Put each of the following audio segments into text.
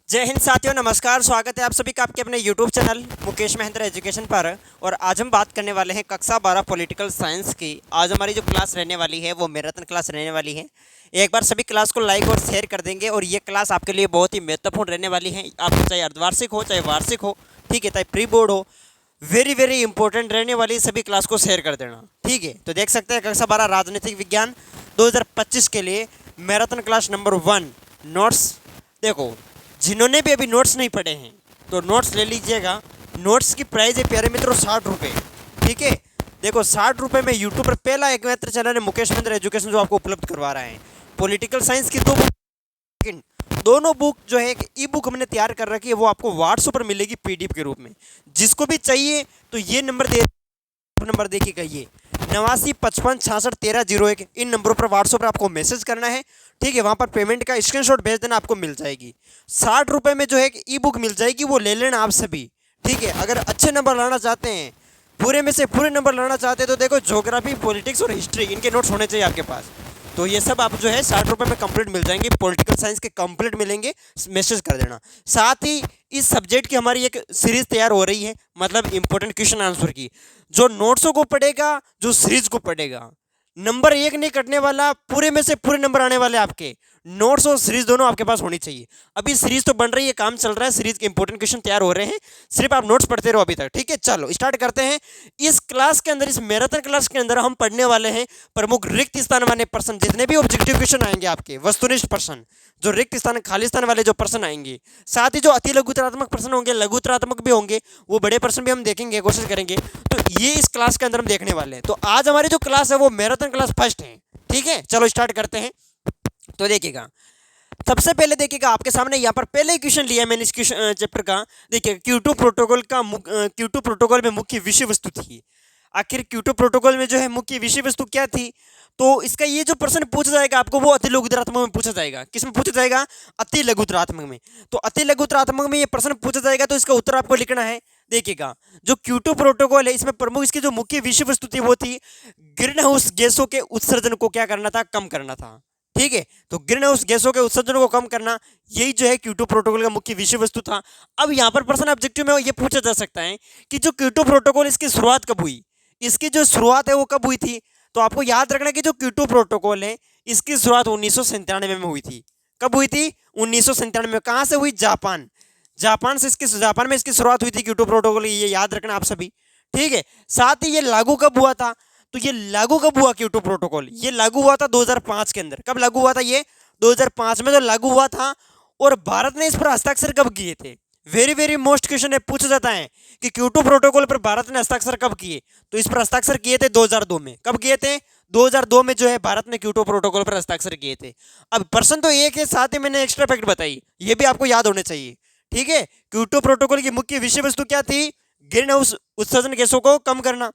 जय हिंद साथियों, नमस्कार। स्वागत है आप सभी का आपके अपने YouTube channel Mukesh Mahendra education पर। और आज हम बात करने वाले हैं कक्षा 12 पॉलिटिकल साइंस की। आज हमारी जो क्लास रहने वाली है वो मैराथन क्लास रहने वाली है। एक बार सभी क्लास को लाइक और शेयर कर देंगे। और ये क्लास आपके लिए बहुत ही महत्वपूर्ण रहने वाली है। आपको चाहे अर्धवार्षिक हो चाहे वार्षिक हो, ठीक है, चाहे प्री बोर्ड हो, वेरी वेरी इंपॉर्टेंट रहने वाली सभी क्लास को शेयर कर देना, ठीक है। तो देख सकते हैं कक्षा 12 राजनीतिक विज्ञान 2025 के लिए मैराथन क्लास नंबर 1 नोट्स। देखो, जिन्होंने भी अभी नोट्स नहीं पढ़े हैं तो नोट्स ले लीजिएगा। नोट्स की प्राइस है प्यारे मित्रों 60 रुपये, ठीक है। देखो 60 रुपये में यूट्यूब पर पहला एकमात्र चैनल है मुकेश महेंद्र एजुकेशन जो आपको उपलब्ध करवा रहा है। पॉलिटिकल साइंस की दोनों बुक जो है ई बुक हमने तैयार कर रखी है, वो आपको व्हाट्सएप पर मिलेगी पीडीएफ के रूप में। जिसको भी चाहिए तो ये नंबर देखिएगा, ये 8955661301। इन नंबरों पर व्हाट्सएप पर आपको मैसेज करना है, ठीक है। वहाँ पर पेमेंट का स्क्रीनशॉट भेज देना, आपको मिल जाएगी। 60 रुपये में जो है ई बुक मिल जाएगी, वो ले लेना आप सभी, ठीक है। अगर अच्छे नंबर लाना चाहते हैं, पूरे में से पूरे नंबर लाना चाहते हैं, तो देखो ज्योग्राफी, पॉलिटिक्स और हिस्ट्री, इनके नोट्स होने चाहिए आपके पास। तो ये सब आप जो है 60 रुपये में कंप्लीट मिल जाएंगे। पॉलिटिकल साइंस के कंप्लीट मिलेंगे, मैसेज कर देना। साथ ही इस सब्जेक्ट की हमारी एक सीरीज तैयार हो रही है, मतलब इंपॉर्टेंट क्वेश्चन आंसर की। जो नोट्सों को पढ़ेगा, जो सीरीज को पढ़ेगा, नंबर एक नहीं कटने वाला, पूरे में से पूरे नंबर आने वाले आपके। नोट्स और सीरीज दोनों आपके पास होनी चाहिए। अभी सीरीज तो बन रही है, काम चल रहा है, सीरीज के इंपॉर्टेंट क्वेश्चन तैयार हो रहे हैं, सिर्फ आप नोट्स पढ़ते रहो अभी तक, ठीक है। चलो स्टार्ट करते हैं। इस क्लास के अंदर, इस मैराथन क्लास के अंदर हम पढ़ने वाले हैं प्रमुख रिक्त स्थान वाले प्रश्न। जितने भी ऑब्जेक्टिव क्वेश्चन आएंगे आपके, वस्तुनिष्ठ प्रश्न, जो रिक्त स्थान खाली स्थान वाले जो प्रश्न आएंगे, साथ ही जो अति लघुतरात्मक प्रश्न होंगे, लघुतरात्मक भी होंगे, वो बड़े प्रश्न भी हम देखेंगे, कोशिश करेंगे। तो ये इस क्लास के अंदर हम देखने वाले हैं। तो आज हमारी जो क्लास है वो मैराथन क्लास फर्स्ट है, ठीक है। चलो स्टार्ट करते हैं। तो देखिएगा, सबसे पहले देखिएगा आपके सामने यहाँ पर पहले क्वेश्चन लिया है मैंने इस क्वेश्चन चैप्टर का। देखिए, क्योटो प्रोटोकॉल का क्योटो प्रोटोकॉल में मुख्य विषय वस्तु थी। आखिर क्योटो प्रोटोकॉल में जो है मुख्य विषय वस्तु क्या थी? तो इसका ये जो प्रश्न पूछा जाएगा आपको, वो अति लघुतरात्मक में पूछा जाएगा। किस में पूछा जाएगा? अति लघुतरात्मक में। तो अति लघुतरात्मक में ये प्रश्न पूछा जाएगा, तो इसका उत्तर आपको लिखना है। देखिएगा, जो क्योटो प्रोटोकॉल है, इसमें प्रमुख इसकी जो मुख्य विषय वस्तु थी वो थी ग्रीन हाउस गैसों के उत्सर्जन को क्या करना था? कम करना था, ठीक है। तो ग्रीन हाउस गैसों के उत्सर्जन को कम करना, यही जो है क्योटो प्रोटोकॉल का मुख्य विषय वस्तु था। अब यहाँ पर प्रश्न ऑब्जेक्टिव में ये पूछा जा सकता है कि जो क्योटो प्रोटोकॉल, इसकी शुरुआत कब हुई? इसकी जो शुरुआत है वो कब हुई थी? तो आपको याद रखना कि जो क्योटो प्रोटोकॉल है, इसकी शुरुआत 1997 में हुई थी। कब हुई थी? 1997 में। कहाँ से हुई? जापान। जापान में इसकी शुरुआत हुई थी क्योटो प्रोटोकॉल, ये याद रखना आप सभी, ठीक है। साथ ही ये लागू कब हुआ था? तो ये लागू कब हुआ क्योटो प्रोटोकॉल? ये लागू हुआ था 2005 के अंदर। कब लागू हुआ था? ये 2005 में तो लागू हुआ था। और भारत ने इस पर हस्ताक्षर कब किए थे? वेरी वेरी मोस्ट क्वेश्चन है, पूछा जाता है कि क्योटो प्रोटोकॉल पर भारत ने हस्ताक्षर कब किए? तो इस पर हस्ताक्षर किए थे 2002 में। कब किए थे? 2002 में जो है भारत ने क्योटो प्रोटोकॉल पर हस्ताक्षर किए थे। अब प्रश्न तो एक है, साथ ही मैंने एक्स्ट्रा फैक्ट बताई, ये भी आपको याद होने चाहिए, ठीक है। क्योटो प्रोटोकॉल की मुख्य विषय वस्तु क्या थी? ग्रीन हाउस उत्सर्जन गैसों को कम करना,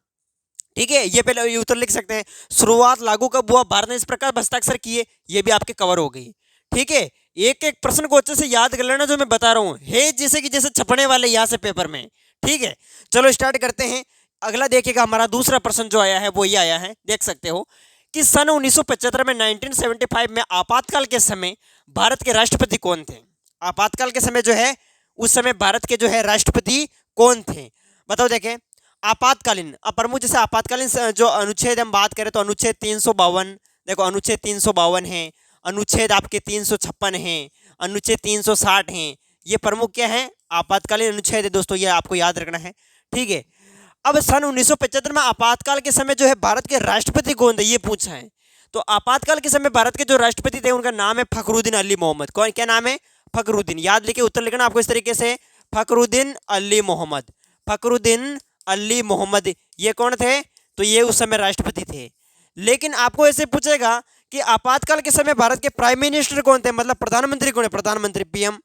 ठीक है। ये पहले ये उत्तर लिख सकते हैं। शुरुआत लागू कब हुआ, भारत ने इस प्रकार हस्ताक्षर किए, ये भी आपके कवर हो गई, ठीक है। एक एक प्रश्न को अच्छे से याद कर लेना जो मैं बता रहा हूँ, है जैसे कि जैसे छपने वाले यहाँ से पेपर में, ठीक है। चलो स्टार्ट करते हैं। अगला देखिएगा, हमारा दूसरा प्रश्न जो आया है वो ये आया है, देख सकते हो कि सन 1975 में 1975 में आपातकाल के समय भारत के राष्ट्रपति कौन थे? आपातकाल के समय जो है, उस समय भारत के जो है राष्ट्रपति कौन थे? बताओ। देखें, आपातकालीन, अब प्रमुख जैसे आपातकालीन जो अनुच्छेद हम बात करें तो अनुच्छेद 352, देखो अनुच्छेद 352 है, अनुच्छेद आपके 356 है, अनुच्छेद 360 है। ये प्रमुख क्या है? आपातकालीन अनुच्छेद है दोस्तों, ये आपको याद रखना है, ठीक है। अब सन 1975 में आपातकाल के समय जो है भारत के राष्ट्रपति कौन थे, ये पूछा है। तो आपातकाल के समय भारत के जो राष्ट्रपति थे उनका नाम है फखरुद्दीन अली मोहम्मद। कौन? क्या नाम है? फखरुद्दीन। याद लेके उत्तर लिखना आपको इस तरीके से, फखरुद्दीन अली मोहम्मद। फखरुद्दीन अली मोहम्मद ये कौन थे? तो ये उस समय राष्ट्रपति थे। लेकिन आपको ऐसे पूछेगा कि आपातकाल के समय भारत के प्राइम मिनिस्टर कौन थे, मतलब प्रधानमंत्री कौन है? प्रधानमंत्री, पीएम।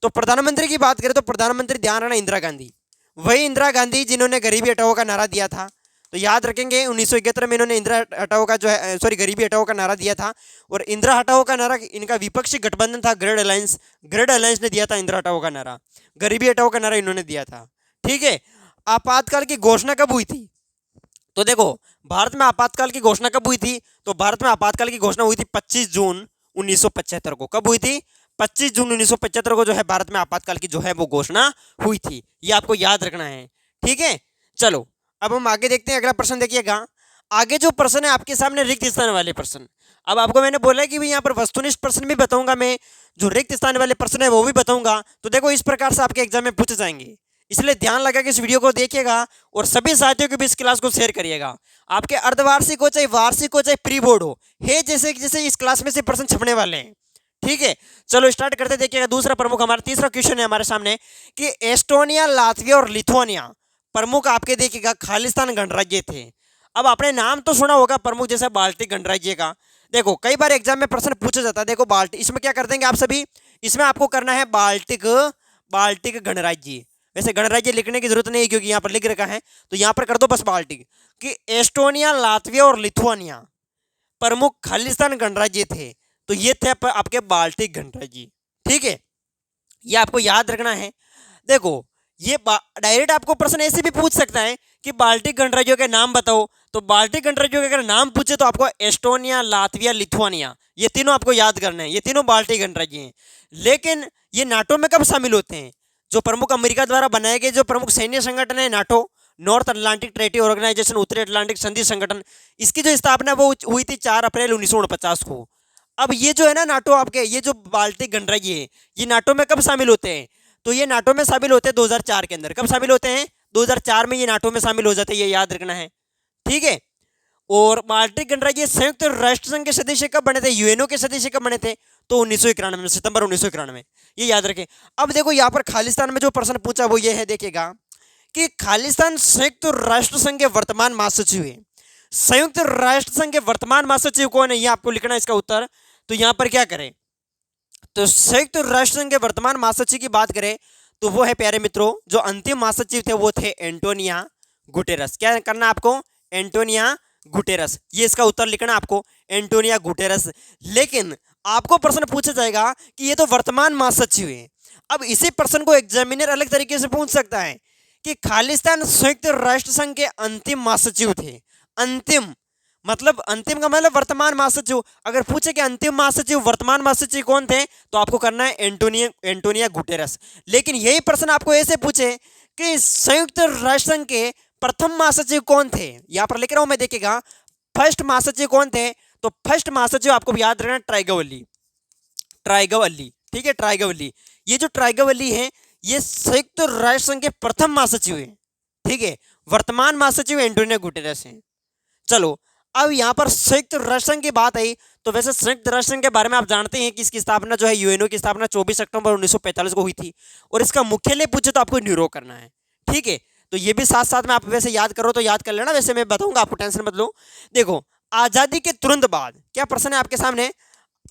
तो प्रधानमंत्री की बात करें तो प्रधानमंत्री ध्यान रखना इंदिरा गांधी, वही इंदिरा गांधी जिन्होंने गरीबी हटाओ का नारा दिया था। तो याद रखेंगे 1971 में इन्होंने इंदिरा हटाओ का जो है गरीबी हटाओ का नारा दिया था। और इंदिरा हटाओ का नारा इनका विपक्षी गठबंधन था ग्रेड अलायंस ने दिया था इंदिरा हटाओ का नारा, गरीबी हटाओ का नारा इन्होंने दिया था, ठीक है। आपातकाल की घोषणा कब हुई थी? तो देखो, भारत में आपातकाल की घोषणा कब हुई थी? तो भारत में आपातकाल की घोषणा हुई थी 25 जून 1975 को। कब हुई थी? 25 जून 1975 को जो है भारत में आपातकाल की जो है वो घोषणा हुई थी। ये आपको याद रखना है, ठीक है। चलो अब हम आगे देखते हैं, अगला प्रश्न देखिएगा। आगे जो प्रश्न है आपके सामने रिक्त स्थान वाले प्रश्न। अब आपको मैंने बोला कि भाई यहाँ पर वस्तुनिष्ठ प्रश्न भी बताऊंगा मैं, जो रिक्त स्थान वाले प्रश्न है वो भी बताऊंगा। तो देखो इस प्रकार से आपके एग्जाम में पूछे जाएंगे, इसलिए ध्यान लगा कि इस वीडियो को देखिएगा और सभी साथियों के भी इस क्लास को शेयर करिएगा। आपके अर्धवार्षिक हो चाहे वार्षिक हो चाहे प्री बोर्ड हो, है जैसे जैसे इस क्लास में से प्रश्न छपने वाले हैं, ठीक है। चलो स्टार्ट करते, देखिएगा दूसरा प्रमुख हमारा तीसरा क्वेश्चन है हमारे सामने कि एस्टोनिया, लातविया और लिथुआनिया प्रमुख आपके देखिएगा खालिस्तान गणराज्य थे। अब आपने नाम तो सुना होगा प्रमुख, जैसे बाल्टिक गणराज्य का। देखो कई बार एग्जाम में प्रश्न पूछा जाता है। देखो बाल्टिक, इसमें क्या कर देंगे आप सभी, इसमें आपको करना है बाल्टिक गणराज्य। वैसे गणराज्य लिखने की जरूरत नहीं है क्योंकि यहाँ पर लिख रखा है, तो यहाँ पर कर दो बस बाल्टिक। कि एस्टोनिया, लातविया और लिथुआनिया प्रमुख खालिस्तान गणराज्य थे, तो ये थे आपके बाल्टिक गणराज्य, ठीक है। ये आपको याद रखना है। देखो ये डायरेक्ट आपको प्रश्न ऐसे भी पूछ सकता है कि बाल्टिक गणराज्यों के नाम बताओ, तो बाल्टिक गणराज्यों के अगर नाम पूछे तो आपको एस्टोनिया, लातविया, लिथुआनिया ये तीनों आपको याद करना है। ये तीनों बाल्टिक गणराज्य हैं। लेकिन ये नाटो में कब शामिल होते हैं? जो प्रमुख अमेरिका द्वारा बनाए गए जो प्रमुख सैन्य संगठन है NATO, North Atlantic Treaty Organization, उत्तरी अटलांटिक संधि संगठन, इसकी जो स्थापना वो हुई थी 4 अप्रैल 1949 को। अब ये जो है ना नाटो, आपके ये जो बाल्टिक गणराज्य है ये नाटो में कब शामिल होते हैं? तो ये नाटो में शामिल होते हैं 2004 के अंदर। कब शामिल होते हैं? 2004 में ये नाटो में शामिल हो जाते हैं, ये याद रखना है, ठीक है। और बाल्टिक गणराज्य संयुक्त राष्ट्र संघ के सदस्य कब बने थे? यूएनओ के सदस्य कब बने थे? तो 1991 में, सितंबर 1991, ये याद रखें। अब देखो यहाँ पर खालिस्तान में जो प्रश्न पूछा वो ये है, देखिएगा कि खालिस्तान संयुक्त राष्ट्र संघ के वर्तमान महासचिव है। संयुक्त राष्ट्र संघ के वर्तमान महासचिव कौन है, ये आपको लिखना है इसका उत्तर। तो यहाँ पर क्या करें, तो संयुक्त राष्ट्र संघ के वर्तमान महासचिव की बात करें तो वो है प्यारे मित्रों, जो अंतिम महासचिव थे वो थे एंटोनिया गुटेरस। क्या करना आपको? एंटोनिया गुटेरस, ये इसका उत्तर लिखना आपको, एंटोनिया गुटेरस। लेकिन आपको प्रश्न पूछा जाएगा कि ये तो वर्तमान महासचिव है। अब इसी प्रश्न को एग्जामिनर अलग तरीके से पूछ सकता है कि खालिस्तान संयुक्त राष्ट्र संघ के अंतिम महासचिव थे। अंतिम मतलब, अंतिम का मतलब वर्तमान महासचिव। अगर पूछे कि अंतिम महासचिव, वर्तमान महासचिव कौन थे, तो आपको करना है एंटोनिया गुटेरस। लेकिन यही प्रश्न आपको ऐसे पूछे कि संयुक्त राष्ट्र संघ के प्रथम महासचिव कौन थे, यहाँ पर लिख रहा हूं मैं, देखिएगा फर्स्ट महासचिव कौन थे? तो फर्स्ट महासचिव आपको याद रखना ट्राइगवली, ठीक है, ट्राइगवली। ये जो ट्राइगवली है ये संयुक्त राष्ट्र संघ के प्रथम महासचिव है, ठीक है। वर्तमान महासचिव एंटोनियो गुटेरस हैं। चलो अब यहाँ पर संयुक्त राष्ट्र संघ की बात आई, तो वैसे संयुक्त राष्ट्र संघ के बारे में आप जानते हैं कि इसकी स्थापना जो है यूएनओ की स्थापना 24 अक्टूबर 1945 को हुई थी, और इसका मुख्यालय पूछे तो आपको न्यूयॉर्क करना है, ठीक है। तो ये भी साथ साथ में आप वैसे याद करो तो याद कर लेना, वैसे मैं बताऊंगा आपको, टेंशन मत लो। देखो आज़ादी के तुरंत बाद क्या प्रश्न है आपके सामने?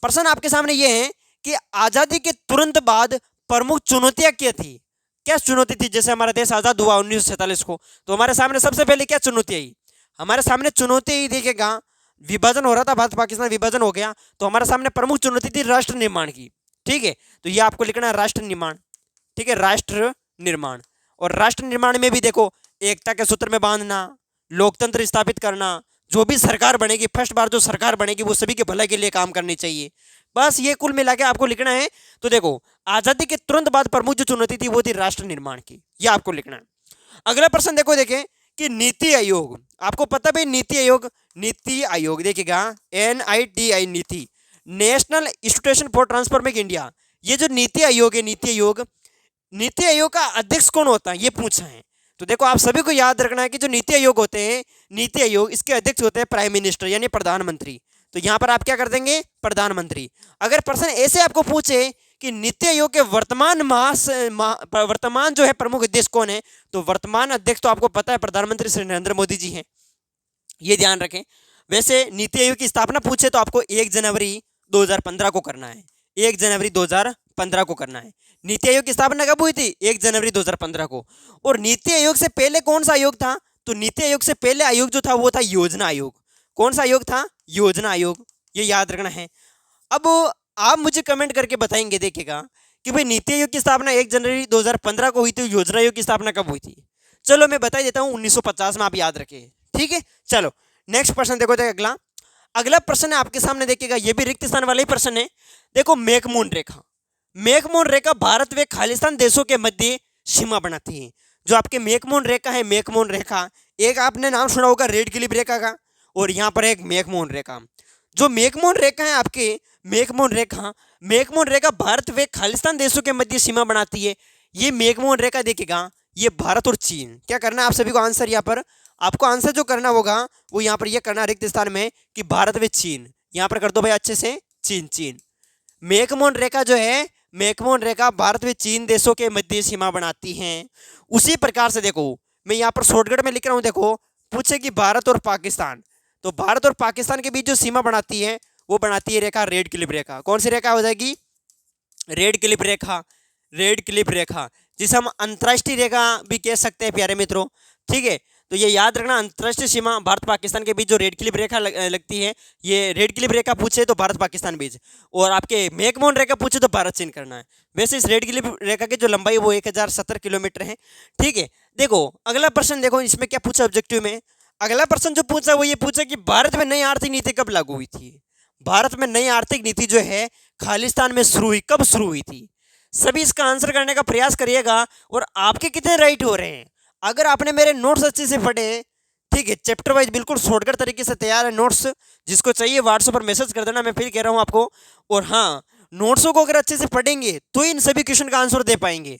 प्रश्न आपके सामने ये है कि आज़ादी के तुरंत बाद प्रमुख चुनौतियां क्या थी? क्या चुनौती थी? जैसे हमारा देश आज़ाद हुआ 1947 को, तो हमारे सामने सबसे पहले क्या चुनौती आई? हमारे सामने चुनौती ही देखिएगा, विभाजन हो रहा था, भारत पाकिस्तान विभाजन हो गया, तो हमारे सामने प्रमुख चुनौती थी राष्ट्र निर्माण की, ठीक है। तो ये आपको लिखना है राष्ट्र निर्माण, ठीक है, राष्ट्र निर्माण। और राष्ट्र निर्माण में भी देखो एकता के सूत्र में बांधना, लोकतंत्र स्थापित करना, जो भी सरकार बनेगी, फर्स्ट बार जो सरकार बनेगी वो सभी के भलाई के लिए काम करनी चाहिए, बस ये कुल मिला के आपको लिखना है। तो देखो आज़ादी के तुरंत बाद प्रमुख जो चुनौती थी वो थी राष्ट्र निर्माण की, ये आपको लिखना है। अगला प्रश्न देखो, देखें कि नीति आयोग, आपको पता भाई नीति आयोग देखिएगा NITI, नीति, national institution for transforming India. ये जो नीति आयोग है, नीति आयोग का अध्यक्ष कौन होता है ये पूछा है। तो देखो आप सभी को याद रखना है कि जो नीति आयोग होते हैं, नीति आयोग, इसके अध्यक्ष होते हैं प्राइम मिनिस्टर यानी प्रधानमंत्री। तो यहाँ पर आप क्या कर देंगे? प्रधानमंत्री। अगर प्रश्न ऐसे आपको पूछे कि नीति आयोग के वर्तमान जो है प्रमुख अध्यक्ष कौन है, तो वर्तमान अध्यक्ष तो आपको पता है प्रधानमंत्री श्री नरेंद्र मोदी जी हैं, ये ध्यान रखें। वैसे नीति आयोग की स्थापना पूछे तो आपको 1 जनवरी 2015 को करना है, 1 जनवरी 2015 को करना है। नीति आयोग की स्थापना कब हुई थी? 1 जनवरी 2015 को। और नीति आयोग से पहले कौन सा आयोग था? तो नीति आयोग से पहले आयोग जो था वो था योजना आयोग। कौन सा आयोग था? योजना आयोग, ये याद रखना है। अब आप मुझे कमेंट करके बताएंगे, देखिएगा कि भाई नीति आयोग की स्थापना 1 जनवरी 2015 को हुई थी, योजना आयोग की स्थापना कब हुई थी? चलो मैं बता देता हूँ, 1950 में, आप याद रखिए, ठीक है। चलो नेक्स्ट प्रश्न देखो, अगला प्रश्न है आपके सामने, देखिएगा ये भी रिक्त स्थान वाला ही प्रश्न है। देखो मैकमून रेखा, मैकमोहन रेखा भारत व खालिस्तान देशों के मध्य सीमा बनाती है। जो आपके मैकमोहन रेखा है, मैकमोहन रेखा, एक आपने नाम सुना होगा रेड क्लिफ रेखा का, और यहाँ पर एक मैकमोहन रेखा। जो मैकमोहन रेखा है आपके, मैकमोहन रेखा भारत व खालिस्तान देशों के मध्य सीमा बनाती है। ये मैकमोहन रेखा देखिएगा, ये भारत और चीन, क्या करना है आप सभी को आंसर, यहाँ पर आपको आंसर जो करना होगा वो यहाँ पर ये करना रिक्त स्थान में कि भारत व चीन, यहाँ पर कर दो भाई अच्छे से, चीन चीन। मैकमोहन रेखा जो है, मैकमोहन रेखा भारत व चीन देशों के मध्य सीमा बनाती हैं। उसी प्रकार से देखो मैं यहाँ पर शॉर्टकट में लिख रहा हूँ, देखो पूछे कि भारत और पाकिस्तान, तो भारत और पाकिस्तान के बीच जो सीमा बनाती है वो बनाती है रेखा रेड क्लिफ रेखा। कौन सी रेखा हो जाएगी? रेड क्लिफ रेखा, रेड क्लिफ रेखा, जिसे हम अंतर्राष्ट्रीय रेखा भी कह सकते हैं प्यारे मित्रों। ठीक है, तो ये याद रखना, अंतर्राष्ट्रीय सीमा भारत पाकिस्तान के बीच जो रेड क्लिफ रेखा लगती है, ये रेड क्लिफ रेखा पूछे तो भारत पाकिस्तान बीच, और आपके मैकमोहन रेखा पूछे तो भारत चीन करना है। वैसे इस रेड क्लिफ रेखा की जो लंबाई वो 1070 किलोमीटर है। ठीक है, देखो अगला प्रश्न, देखो इसमें क्या पूछा ऑब्जेक्टिव में। अगला प्रश्न जो पूछा वो ये पूछा कि भारत में नई आर्थिक नीति कब लागू हुई थी। भारत में नई आर्थिक नीति जो है खालिस्तान में शुरू हुई, कब शुरू हुई थी? सभी इसका आंसर करने का प्रयास करिएगा। और आपके कितने राइट हो रहे हैं, अगर आपने मेरे नोट्स अच्छे से पढ़े, ठीक है, चैप्टर वाइज बिल्कुल शॉर्टकट तरीके से तैयार है नोट्स, जिसको चाहिए व्हाट्सएप पर मैसेज कर देना, मैं फिर कह रहा हूँ आपको। और हाँ, नोट्सों को अगर अच्छे से पढ़ेंगे तो इन सभी क्वेश्चन का आंसर दे पाएंगे।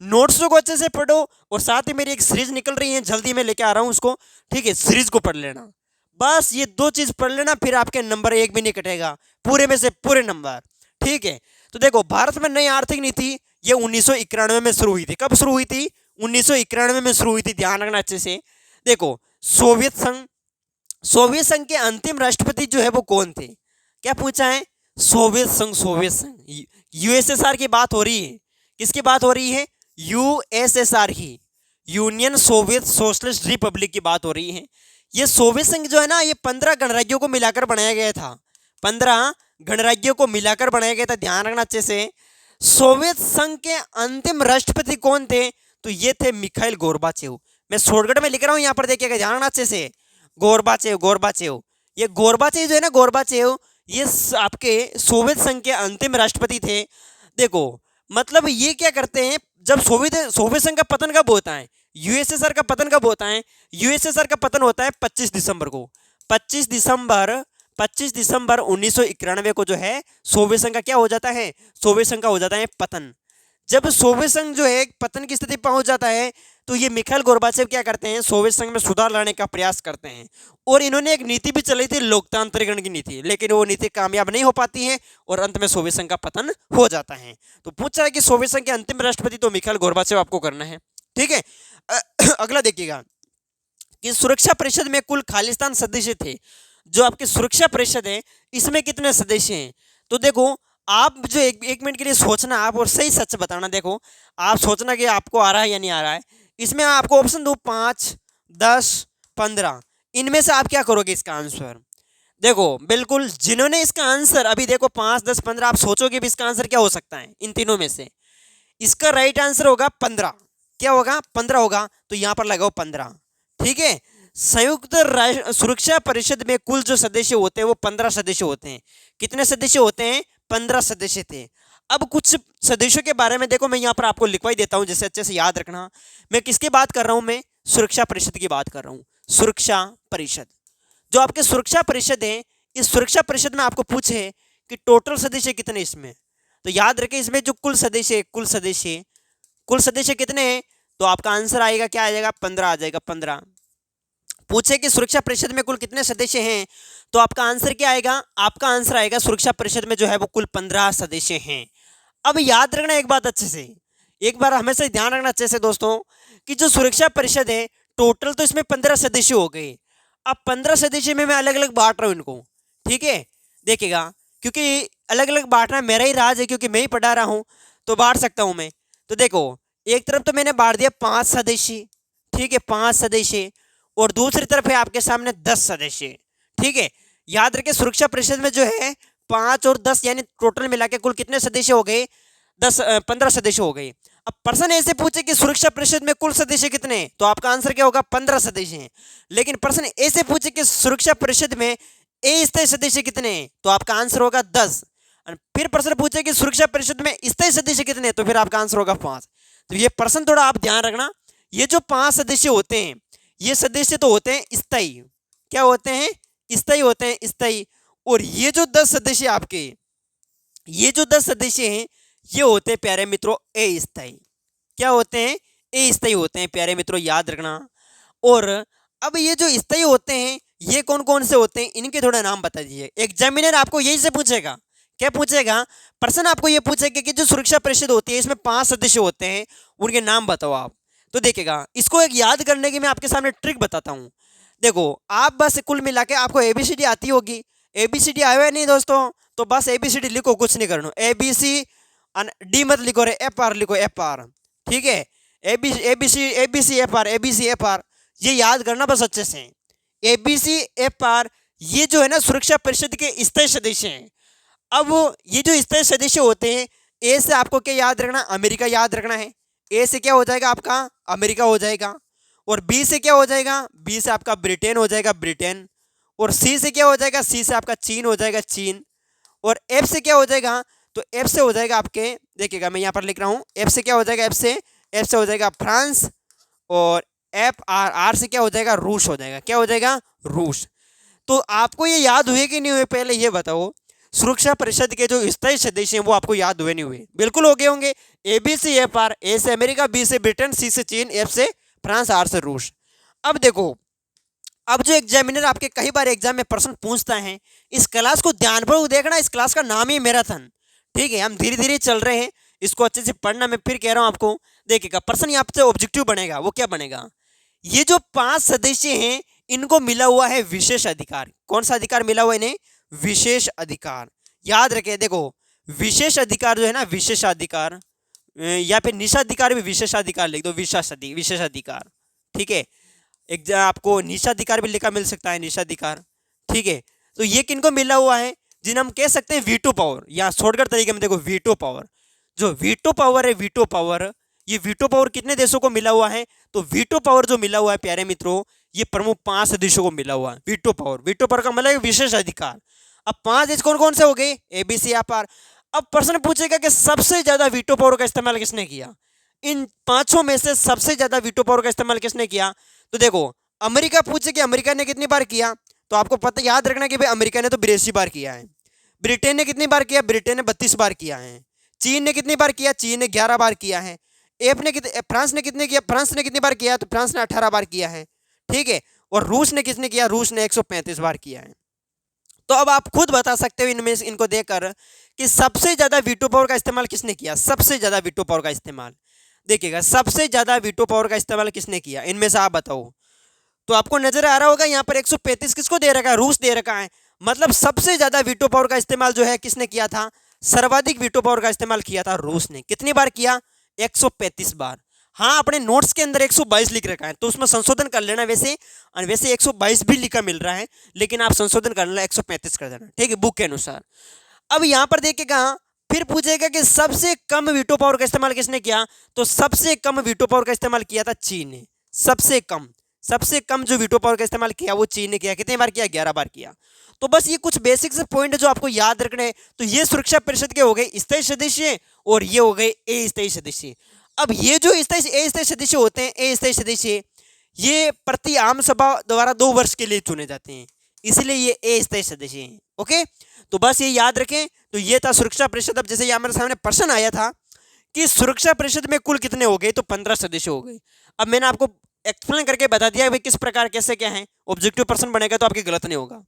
नोट्सों को अच्छे से पढ़ो, और साथ ही मेरी एक सीरीज निकल रही है, जल्दी मैं लेके आ रहा हूँ उसको। ठीक है, सीरीज को पढ़ लेना, बस ये दो चीज पढ़ लेना, फिर आपके नंबर एक भी नहीं कटेगा, पूरे में से पूरे नंबर। ठीक है, तो देखो भारत में नई आर्थिक नीति ये 1991 में शुरू हुई थी। कब शुरू हुई थी? 1991 में शुरू हुई थी, ध्यान रखना अच्छे से। देखो सोवियत संघ के अंतिम राष्ट्रपति जो है वो कौन थे? क्या पूछा है? सोवियत संघ यूएसएसआर की बात हो रही है। किसकी बात हो रही है? यूएसएसआर की, यूनियन सोवियत सोशलिस्ट रिपब्लिक की बात हो रही है। ये सोवियत संघ जो है ना, ये 15 गणराज्यों को मिलाकर बनाया गया था, 15 गणराज्यों को मिलाकर बनाया गया था, ध्यान रखना अच्छे से। सोवियत संघ के अंतिम राष्ट्रपति कौन थे? तो ये थे मिखाइल गोर्बाचेव। मैं शॉर्टकट में लिख रहा हूँ, यहाँ पर देखिएगा, ध्यान रखना अच्छे से। गोर्बाचेव, ये गोर्बाचेव जो है ना, गोर्बाचेव, ये आपके सोवियत संघ के अंतिम राष्ट्रपति थे। देखो मतलब ये क्या करते हैं, जब सोवियत संघ का पतन कब होता है, यूएसएसआर का पतन कब होता है? यूएसएसआर का पतन होता है 25 दिसंबर को। 25 दिसंबर 1991 को जो है सोवियत संघ का क्या हो जाता है? सोवियत संघ का हो जाता है पतन। जब सोवियत संघ जो है पतन की स्थिति पहुंच जाता है, तो ये मिखाइल गोर्बाचेव क्या करते हैं? सोवियत संघ में सुधार लाने का प्रयास करते हैं। और इन्होंने एक नीति भी चलाई थी, लोकतांत्रिकरण की नीति, लेकिन वो नीति कामयाब नहीं हो पाती है और अंत में सोवियत संघ का पतन हो जाता है। तो पूछा है कि सोवियत संघ के अंतिम राष्ट्रपति तो मिखाइल गोर्बाचेव आपको करना है। ठीक है, अगला देखिएगा कि सुरक्षा परिषद में कुल खालिस्तान सदस्य थे। जो आपकी सुरक्षा परिषद है इसमें कितने सदस्य हैं? तो देखो आप जो एक मिनट के लिए सोचना आप, और सही सच बताना। देखो आप सोचना कि आपको आ रहा है या नहीं आ रहा है। इसमें आपको ऑप्शन दो 5, 10, 15, इनमें से आप क्या करोगे इसका आंसर? देखो बिल्कुल जिन्होंने इसका आंसर अभी देखो 5, 10, 15, आप सोचोगे भी इसका आंसर क्या हो सकता है इन तीनों में से। इसका राइट आंसर होगा 15। क्या होगा? 15 होगा, तो यहाँ पर लगाओ 15। ठीक है, संयुक्त राष्ट्र सुरक्षा परिषद में कुल जो सदस्य होते हैं वो 15 सदस्य होते हैं। कितने सदस्य होते हैं? 15 सदस्य थे। अब कुछ सदस्यों के बारे में देखो, मैं यहाँ पर आपको लिखवाई देता हूँ जिससे अच्छे से याद रखना। मैं किसकी बात कर रहा हूँ? मैं सुरक्षा परिषद की बात कर रहा हूँ। सुरक्षा परिषद, जो आपके सुरक्षा परिषद है, इस सुरक्षा परिषद में आपको पूछे कि टोटल सदस्य कितने इसमें, तो याद रखें इसमें जो कुल सदस्य कितने हैं, तो आपका आंसर आएगा क्या आ जाएगा? 15 आ जाएगा, 15। पूछे कि सुरक्षा परिषद में कुल कितने सदस्य हैं, तो आपका आंसर क्या आएगा? आपका आंसर आएगा सुरक्षा परिषद में जो है वो कुल 15 सदस्य हैं। अब याद रखना एक बात अच्छे से, एक बार हमेशा ध्यान रखना अच्छे से दोस्तों, कि जो सुरक्षा परिषद है टोटल तो इसमें 15 सदस्य हो गए। अब 15 सदस्य में मैं अलग अलग बांट रहा हूँ इनको। ठीक है, देखिएगा, क्योंकि अलग अलग बांटना मेरा ही राज है, क्योंकि मैं ही पढ़ा रहा हूँ तो बांट सकता हूँ मैं। तो देखो एक तरफ तो मैंने बांट दिया 5 सदस्य, ठीक है, 5 सदस्य, और दूसरी तरफ है आपके सामने 10 सदस्य। ठीक है, याद रखें सुरक्षा परिषद में जो है 5 और 10 यानी टोटल मिला के कुल कितने सदस्य हो गए? 15 सदस्य हो गए। अब प्रश्न ऐसे पूछे कि सुरक्षा परिषद में कुल सदस्य कितने, तो आपका आंसर क्या होगा? 15 सदस्य हैं। लेकिन प्रश्न ऐसे पूछे कि सुरक्षा परिषद में अस्थायी सदस्य कितने, तो आपका आंसर होगा 10। फिर प्रश्न पूछे कि सुरक्षा परिषद में स्थायी सदस्य कितने, तो फिर आपका आंसर होगा 5। तो ये प्रश्न थोड़ा आप ध्यान रखना, ये जो 5 सदस्य होते हैं ये सदस्य तो होते हैं स्थायी, क्या होते हैं, स्थायी होते हैं, स्थायी। और ये जो 10 सदस्य आपके, ये जो 10 सदस्य हैं ये होते हैं प्यारे मित्रों अस्थायी, क्या होते हैं, अस्थायी होते हैं प्यारे मित्रों, याद रखना। और अब ये जो स्थायी होते हैं ये कौन कौन से होते हैं, इनके थोड़ा नाम बता दीजिए। एग्जामिनर आपको यही से पूछेगा, क्या पूछेगा, प्रश्न आपको ये पूछेगा कि जो सुरक्षा परिषद होती है इसमें 5 सदस्य होते हैं, उनके नाम बताओ आप। तो देखिएगा, इसको एक याद करने की मैं आपके सामने ट्रिक बताता हूँ। देखो, आप बस कुल मिला के आपको ABCD आती होगी, ABCD आया है नहीं दोस्तों, तो बस ABCD लिखो, कुछ नहीं करना, ABC डी मत लिखो रे, FR लिखो, FR, ठीक है, ABC FR, ये याद करना बस अच्छे से। ABC FR ये जो है ना सुरक्षा परिषद के स्थायी सदस्य हैं। अब ये जो स्थायी सदस्य होते हैं, ए से आपको क्या याद रखना, अमेरिका याद रखना है, ए से क्या हो जाएगा आपका अमेरिका हो जाएगा। और बी से क्या हो जाएगा, बी से आपका ब्रिटेन हो जाएगा, ब्रिटेन। और सी से क्या हो जाएगा, सी से आपका चीन हो जाएगा, चीन। और एफ से क्या हो जाएगा, तो एफ से हो जाएगा आपके, देखिएगा मैं यहाँ पर लिख रहा हूँ, एफ से क्या हो जाएगा, एफ से हो जाएगा फ्रांस। और आर से क्या हो जाएगा, रूस हो जाएगा, क्या हो जाएगा, रूस। तो आपको ये याद हुए कि नहीं हुए, पहले ये बताओ। सुरक्षा परिषद के जो स्थायी सदस्य हैं वो आपको याद हुए नहीं हुए, बिल्कुल हो गए होंगे। ABC FR, ए से अमेरिका, बी से ब्रिटेन, सी से चीन, एफ से फ्रांस, आर से रूस। अब देखो, अब जो एग्जामिनर आपके कई बार एग्जाम में प्रश्न पूछता है, इस क्लास को ध्यानपूर्वक देखना, इस क्लास का नाम ही मैराथन, ठीक है, हम धीरे धीरे चल रहे हैं, इसको अच्छे से पढ़ना। मैं फिर कह रहा हूं आपको, देखिएगा प्रश्न यहाँ से ऑब्जेक्टिव बनेगा, वो क्या बनेगा, ये जो 5 सदस्य हैं इनको मिला हुआ है विशेष अधिकार। कौन सा अधिकार मिला हुआ है इन्हें, विशेष अधिकार, याद रखे। देखो, विशेष अधिकार जो है ना, विशेषाधिकार या फिर निषेधाधिकार भी विशेषाधिकार लिख दो, विशेषाधिकार, ठीक है। एक आपको निषेधाधिकार भी लिखा मिल सकता है, निषेधाधिकार, ठीक है। तो ये किनको मिला हुआ है, जिन्हें हम कह सकते हैं वीटो पावर, या शॉर्टकट तरीके में देखो वीटो पावर। जो वीटो पावर है, वीटो पावर, ये वीटो पावर कितने देशों को मिला हुआ है, तो वीटो पावर जो मिला हुआ है प्यारे मित्रों, ये प्रमुख 5 देशों को मिला हुआ है वीटो पावर। वीटो पावर का मतलब विशेष अधिकार। अब 5 देश कौन कौन से हो गए, ABC FR। अब प्रश्न पूछेगा कि सबसे ज्यादा वीटो पावर का इस्तेमाल किसने किया, इन 5 में से सबसे ज्यादा वीटो पावर का इस्तेमाल किसने किया। तो देखो, अमेरिका पूछे कि अमेरिका ने कितनी बार किया, तो आपको पता याद रखना कि भाई अमेरिका ने तो 82 बार किया है। ब्रिटेन ने कितनी बार किया, ब्रिटेन ने 32 बार किया है। चीन ने कितनी बार किया, चीन ने 11 बार किया है। फ्रांस ने कितने किया, फ्रांस ने कितनी बार किया, तो फ्रांस ने 18 बार किया है, ठीक है। और रूस ने कितने किया, रूस ने 135 बार किया है। तो अब आप खुद बता सकते हो इनमें इनको देखकर कि सबसे ज्यादा वीटो पावर का इस्तेमाल किसने किया, सबसे ज्यादा वीटो पावर का इस्तेमाल। देखिएगा, सबसे ज्यादा वीटो पावर का इस्तेमाल किसने किया, इनमें से आप बताओ। तो आपको नजर आ रहा होगा यहाँ पर 135 किसको दे रखा है, रूस दे रखा है। मतलब सबसे ज्यादा वीटो पावर का इस्तेमाल जो है किसने किया था, सर्वाधिक वीटो पावर का इस्तेमाल किया था रूस ने। कितनी बार किया, 135 बार। हाँ, अपने नोट्स के अंदर 122 लिख रखा है, तो उसमें संशोधन कर लेना। वैसे 122 भी लिखा मिल रहा है, लेकिन आप संशोधन कर लेना, 135 कर देना, ठीक है, बुक के अनुसार। अब यहाँ पर देखिएगा, फिर पूछेगा कि सबसे कम वीटो पावर का इस्तेमाल किसने किया, तो सबसे कम वीटो पावर का इस्तेमाल किया था चीन ने। सबसे कम जो वीटो पावर का इस्तेमाल किया वो चीन ने किया। कितने बार किया, 11 बार किया। तो बस ये कुछ बेसिक से पॉइंट जो आपको याद रखने हैं। तो ये सुरक्षा परिषद के हो गए स्थायी सदस्य, और ये हो गए अस्थायी सदस्य। अब ये जो अस्थायी सदस्य होते हैं, अस्थायी सदस्य, ये प्रति आम सभा द्वारा 2 वर्ष के लिए चुने जाते हैं, इसलिए ये अस्थायी सदस्य हैं। ओके, तो बस ये याद रखें। तो ये था सुरक्षा परिषद। अब जैसे ये हमारे सामने प्रश्न आया था कि सुरक्षा परिषद में कुल कितने हो गए, तो 15 सदस्य हो गए। अब मैंने आपको एक्सप्लेन करके बता दिया भाई किस प्रकार कैसे क्या है, ऑब्जेक्टिव प्रश्न बनेगा तो आपके गलत नहीं होगा।